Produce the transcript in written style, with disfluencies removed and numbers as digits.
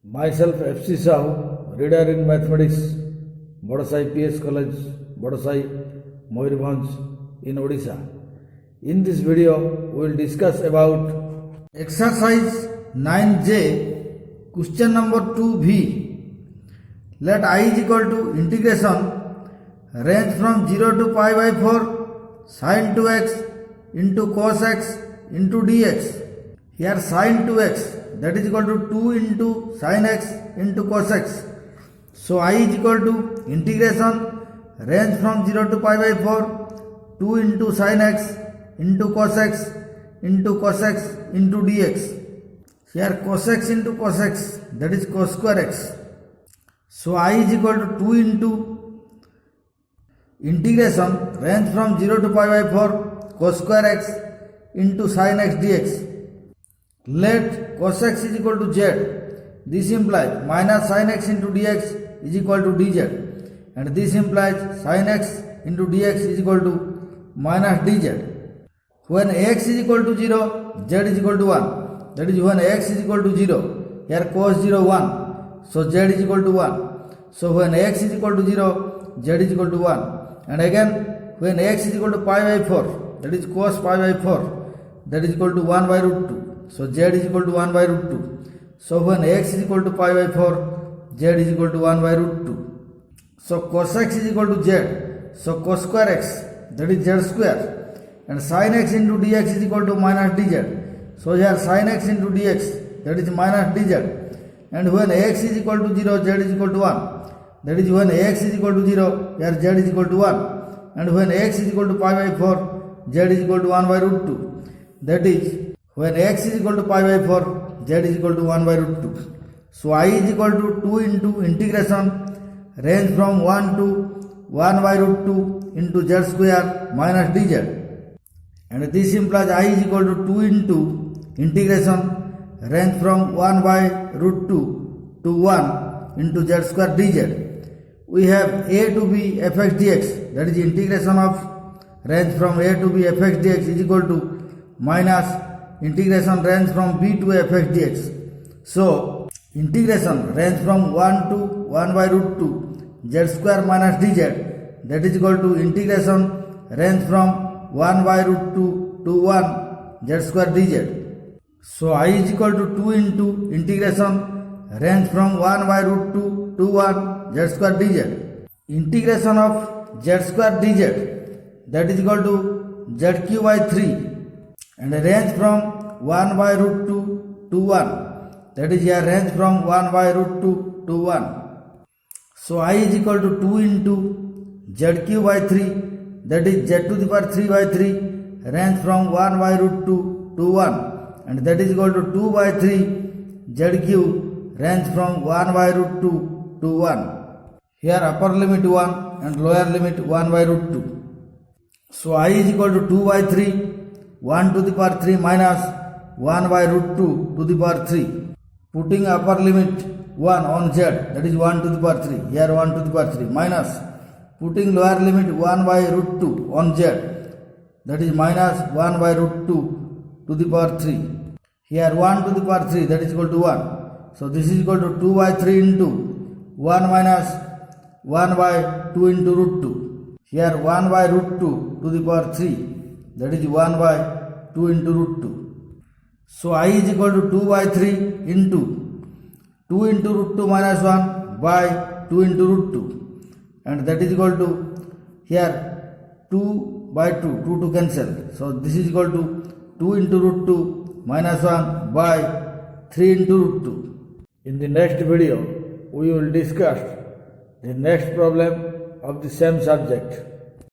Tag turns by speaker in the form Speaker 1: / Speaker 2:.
Speaker 1: Myself FC Sahu, reader in mathematics, Bodasai PS College, Bodasai, Moyurbhanj in Odisha. In this video, we will discuss about exercise 9J, question number 2B. Let I is equal to integration range from 0 to pi by 4 sin 2x into cos x into dx. Here sin 2x, that is equal to 2 into sin x into cos x. So I is equal to integration range from 0 to pi by 4 2 into sin x into cos x into dx. Here cos x into cos x, that is cos square x. So I is equal to 2 into integration range from 0 to pi by 4 cos square x into sin x dx. Let cos x is equal to z. This implies minus sin x into dx is equal to dz, and this implies sin x into dx is equal to minus dz. When x is equal to 0, z is equal to 1. That is when x is equal to 0. Here cos 0 1. So z is equal to 1. So when x is equal to 0, z is equal to 1. And again when x is equal to pi by 4, that is cos pi by 4, that is equal to 1 by root 2. So z is equal to 1 by root 2. So when x is equal to pi by 4, z is equal to 1 by root 2. So cos x is equal to z. So cos square x, that is z square. And sin x into dx is equal to minus dz. So here sin x into dx, that is minus dz. And when x is equal to 0, z is equal to 1. That is when x is equal to 0, here z is equal to 1. And when x is equal to pi by 4, z is equal to 1 by root 2. That is when x is equal to pi by 4, z is equal to 1 by root 2. So I is equal to 2 into integration range from 1 to 1 by root 2 into z square minus dz. And this implies I is equal to 2 into integration range from 1 by root 2 to 1 into z square dz. We have a to b fx dx, that is integration of range from a to b fx dx is equal to minus integration range from b to fx dx. So integration range from 1 to 1 by root 2 z square minus dz, that is equal to integration range from 1 by root 2 to 1 z square dz. So I is equal to 2 into integration range from 1 by root 2 to 1 z square dz. Integration of z square dz, that is equal to zq by 3, and range from 1 by root 2 to 1, that is here range from 1 by root 2 to 1. So I is equal to 2 into zq by 3, that is z to the power 3 by 3, range from 1 by root 2 to 1, and that is equal to 2 by 3 zq range from 1 by root 2 to 1. Here upper limit 1 and lower limit 1 by root 2. So I is equal to 2 by 3, 1 to the power 3 minus 1 by root 2 to the power 3. Putting upper limit 1 on z, that is 1 to the power 3, here 1 to the power 3, minus putting lower limit 1 by root 2 on z, that is minus 1 by root 2 to the power 3. Here 1 to the power 3, that is equal to 1. So this is equal to 2 by 3 into 1 minus 1 by 2 into root 2. Here 1 by root 2 to the power 3, that is 1 by 2 into root 2. So I is equal to 2 by 3 into 2 into root 2 minus 1 by 2 into root 2. And that is equal to here 2 by 2, 2 to cancel. So this is equal to 2 into root 2 minus 1 by 3 into root 2. In the next video, we will discuss the next problem of the same subject.